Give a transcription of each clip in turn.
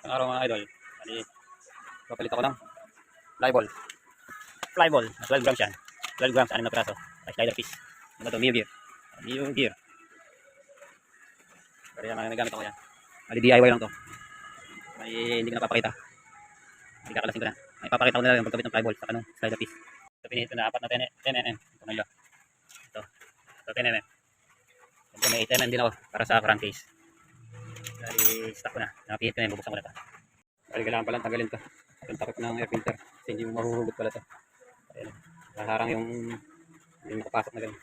Ang araw mga idol, bali, papalit ako ng flyball. Flyball, 12 grams yan. 12 grams, 6 na piraso. Slider piece. Ano to? Mio Gear. Mio Gear. Bali yan, nagamit ako yan. Bali DIY lang to. Bali hindi ko napapakita. Hindi kakalasin ko na. May papakita ko na lang yung pagkabit ng flyball sa kanong slider piece. Ito pinito na 4 na 10mm. Ito na yun. Ito 10mm. Ito may 8mm din ako para sa crankcase. Bali stock ko na. Nakapihit ko na yun. Bubuksan ko na ito. Bali kailangan palang tanggalin to. Yung takip ng air filter. Kasi hindi mahuhugot pala to. Ayan. Naharang yung nakapasok na ganyan.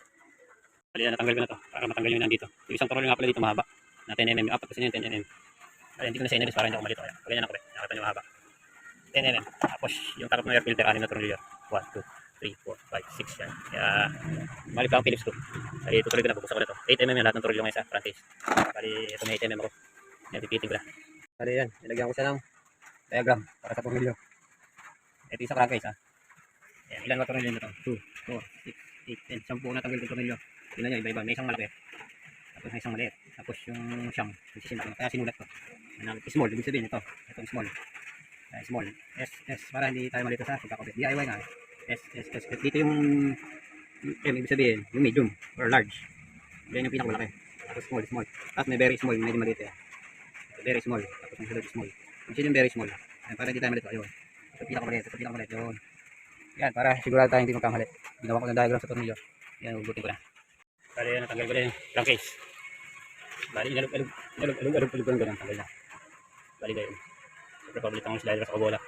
Bali na natanggal ko na to. Para matanggal yung nandito. Yung isang torol nga pala dito mahaba. Na 10mm. Yung apat kasi yun 10mm. Bali hindi ko na sa inabis para hindi ako malito. Ayan. Ganyan ako rin. Nakita nyo mahaba. 10mm. Tapos yung takip ng air filter. 6 na tornilyo. 1, 2, 3, 4, 5, 6 yan. Kaya malip lang ang Phillips ko. Bali tutuloy ko na. Bubuksan ko na to. 8mm yung lahat ng tornilyo ngayon sa front face. Bali ito may 8mm ako. Yan. Pipiting ko na. Bali yan. Nilagyan ko siya ng diagram para sa tornilyo. Ito yung sa crankcase ha. Ayan, ilan ba tornilyo nito? 2, 4, 6, 8, 10. 10 na tanggal yung tornilyo. Tingnan nyo, iba-iba. May isang malaki. Tapos may isang maliit. Tapos yung siyang. Kaya sinulat ko. Small. Ibig sabihin ito. Itong small. Small. S, S. Para hindi tayo malito sa pagkakabit. DIY nga. S, S, S. Dito yung M. Ibig sabihin yung medium or large. Yan yung pinakamalaki. Tapos small, small. Tapos may very small. Medyo maliit eh. Very small. Tapos may sunod small. Yung very small. Ayan, para hindi tayo malito. Ayun. Ito pinakamaliit. Ito pinakamaliit. Yun. Yan, para sigurado tayo hindi magkamali. Ginawa ko ng diagram sa tornilyo. Yan, ugutin ko na. Bali, natanggal ko na yung crankcase. Bali, inalog ko ng ganun. Tanggal na. Bali, gayon. Siyempre, pabalit akong slider sa kabola.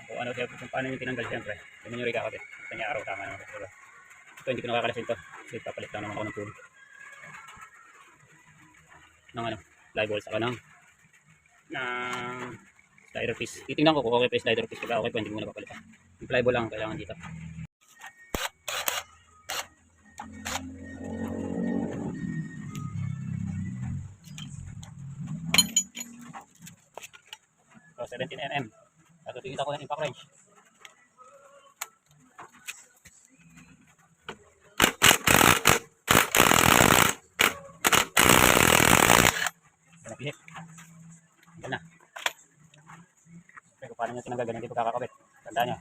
Kung ano, kung paano yung tinanggal, siyempre. Ganun yung rika ko. Ito niya araw, tama naman. Ito, hindi ko nakakalasin ito. Kasi papalit lang naman ako ng tool. Ng ano, flyball sa kanang slider piece. Titingnan ko kung okay pa yung slider piece. Kaya okay pa, hindi mo na papalitan. Yung flyball lang kailangan dito. So 17mm. Tapos tingin ako ng impact range. Napihit. Yan na. Pero paano nyo tinanggal ganun dito kakakabit? Tandaan nyo.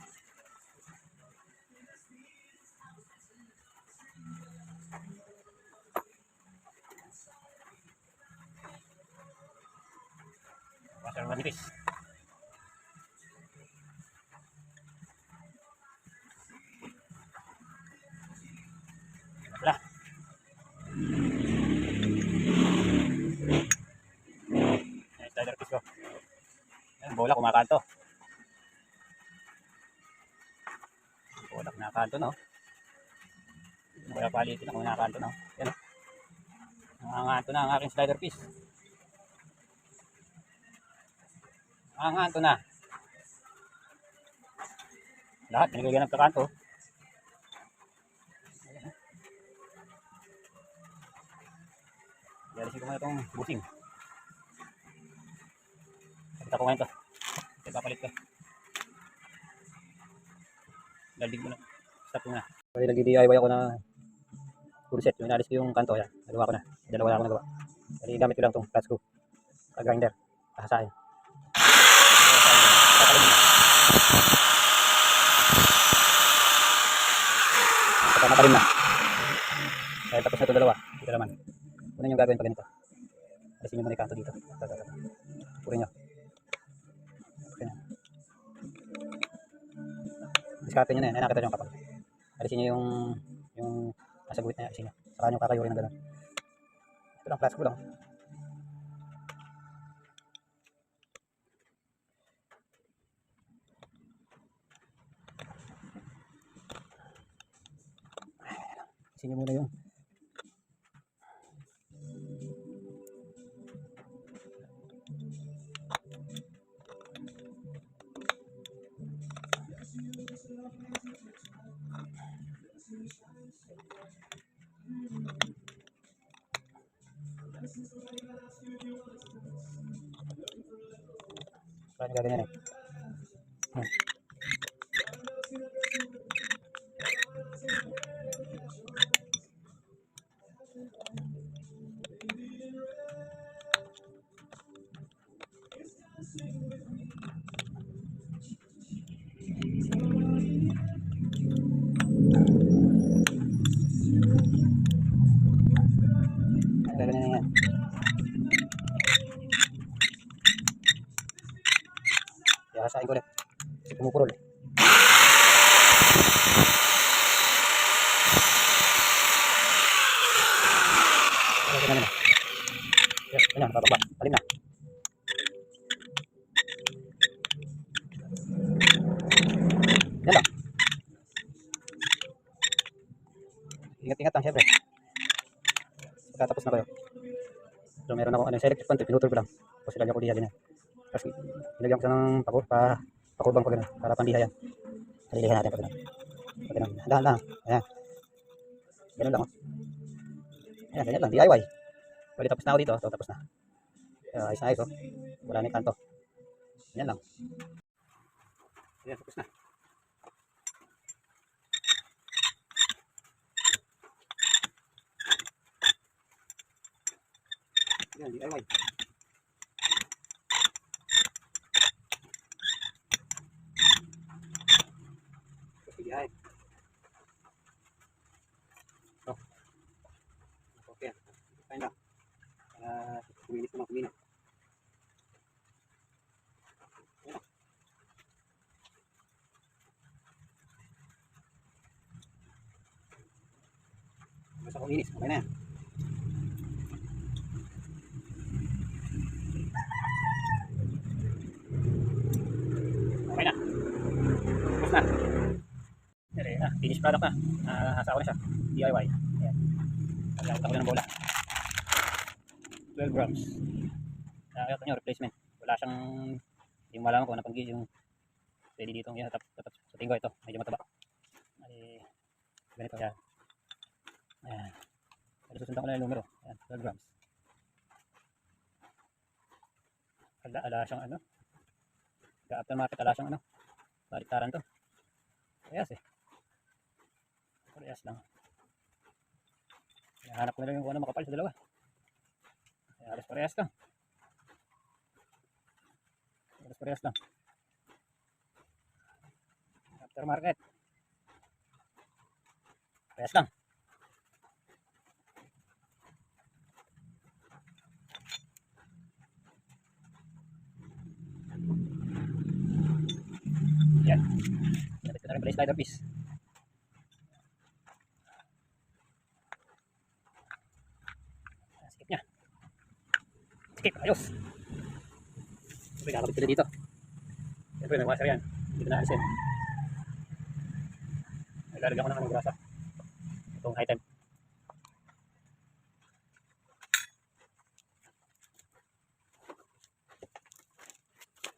Washer manipis. Wala. Yan, slider piece ko. Yan, bola kumakanto. Bola kumakanto, no? Bola palitin ako kumakanto, no? Yan, no? Nanganganto na ang aking slider piece. Nanganganto na. Lahat, pinagagyan ng kakanto. Yalisin ko muna itong busing. Pakita ko ngayon ito. Kasi papalit ko. Daldig mo na. Stop ko na. Bali nag-DIY ako na full set. Yung inalis ko yung kanto. Yan. Nagawa ko na. Dalawa na ako nagawa. Bali gamit ko lang itong flat screw. Grinder. Kahasahin. Papalit mo na. Patama pa rin na. Dahil tapos na ito dalawa. Dito naman. Kunin yung gagawin pag ganito. Alisin nyo muna yung kanto dito. Purin nyo. Okay. Diskarte nyo na yan. Ay nakita nyo yung kapag. Alisin nyo yung nasa guhit na yan. Alisin nyo. Saka nyo kakayurin ng gano'n. Ito lang. Flat screw lang. Alisin nyo muna yung paano gaganyan eh. Sasain ko ulit. Kasi pumupurol eh. Ito na. Yes, ayan, bababa. Talim na. Yan lang. Ingat-ingat lang syempre. Pagkatapos na kayo. So meron ako ano, electric fan, pinutol ko lang. Tapos ilagyan ko diha ganyan. Tapos ilagyan ko siya ng pakubang pa ganun. Para pandiha yan. Palilihan natin pa ganun. Pa ganun. Dahan lang. Ayan. Ganun lang oh. Ayan, ganyan lang. DIY. Bali tapos na ako dito. So tapos na. Ayos na ayos oh. Wala na yung kanto. Ganyan lang. Ayan, tapos na. Ayan, DIY. DIY. So, okay. Kain lang. Kuminis naman kuminis. Basta kuminis. Okay na yan. Okay na. Tapos na. Ayan na. Finished product na. Hasa ko na siya. DIY. Ayan. Nagkakita ko na ng bola. 12 grams. Ito nyo, replacement. Wala siyang, hindi mo malaman kung napanggi yung pwede dito. Yan, sa tingin ko ito, medyo mataba. Ay, ganito yan. Ayan. Pero susundan ko na yung numero. Ayan, 12 grams. Ala siyang ano. Aftermarket, ala siyang ano. Baliktaran to. Parehas eh. Parehas lang. Hanap ko na lang yung kung ano makapal sa dalawa. Halos parehas lang. Halos parehas lang. Aftermarket. Parehas lang. Yan. Lapit ko na rin pala yung slider piece. Skip niya. Skip, ayos. Siyempre, kakabit sila dito. Siyempre, may washer yan. Hindi ko naalisin. Naglalagyan ko ng grasa. Itong item.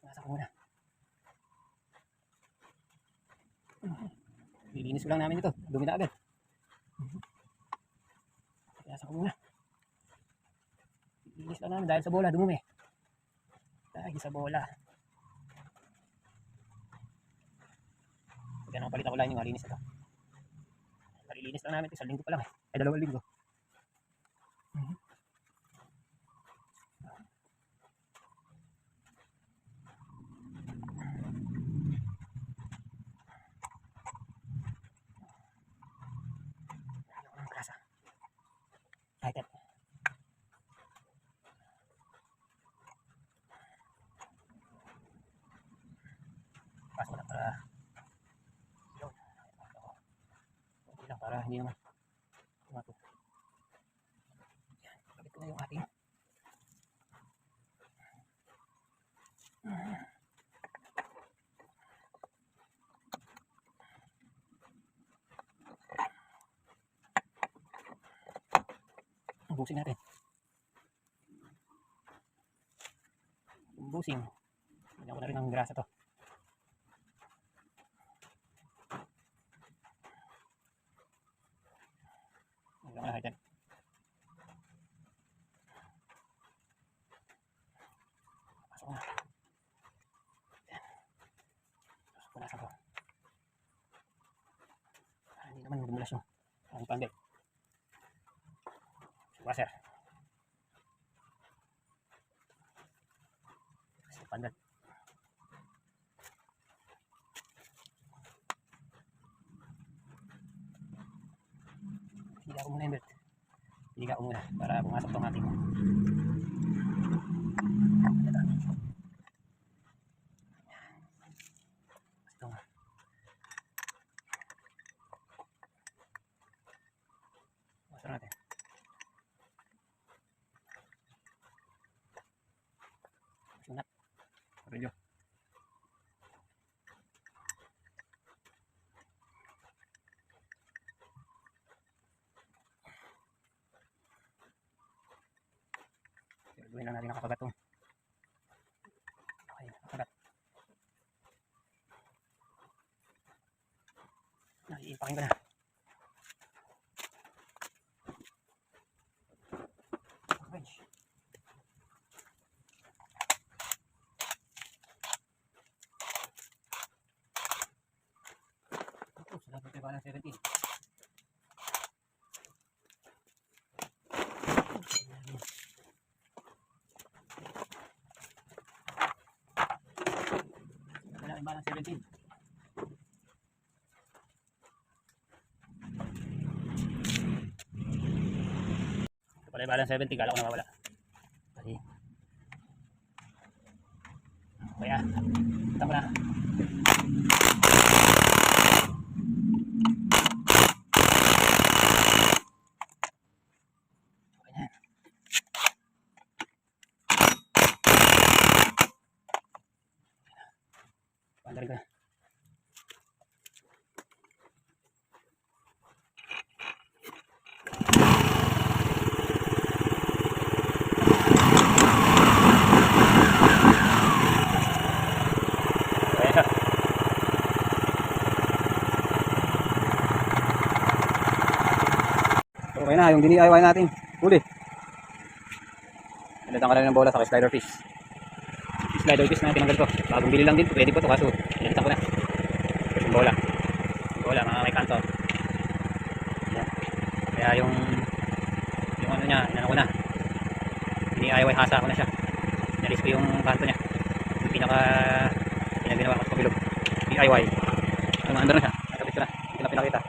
Nasa ko muna. Lilinis ko lang namin ito. Dumi na agad. Nasa ko muna. Lilinis lang namin dahil sa bola. Dumumi. Dahil sa bola. Kaya nakapalitan ko lang yung malinis ito. Malilinis lang namin ito. Isang linggo pa lang eh. Ay, 2 linggo. Item. Pasok na para yun. Okay lang para hindi naman tumato. Yan. Kapit ko na yung ating busing natin. Yung busing. Lagyan ko na rin ng grasa to. Lagyan ko na item. Pasok na. Pasok ko na sa to. Hindi naman dumulas yung ang pandek. Washer. Pandan. Piliga ko muna yung belt. Piliga ko muna para pumasok tong ating ito. Video. Siguraduhin lang natin nakapagat to. Okay, nakapagat. Iipakin ko na. Wrench. Ito, sa dapat tayo ng 17. Wala yung balang 17. Ito pala yung balang 70, kala ko nawawala. Kasi kaya, ito ko na. Okay na. Pandarin ko na. Okay na, yung DIY natin. Huli. Nilatan ka lang ng bola sa slider fish. Slider fish na tinanggal ko. Bagong bili lang din. Pwede po ito kaso. Nilatan ko na. Yung bola. Bola, mga may kanto. Yan. Kaya yung ano niya, inano ko na. DIY hasa ko na siya. Nalis ko yung kanto niya. Yung pinaginawa ko sa pabilog. DIY. Ano na siya. Nakapit ko na. Hindi na pinakita.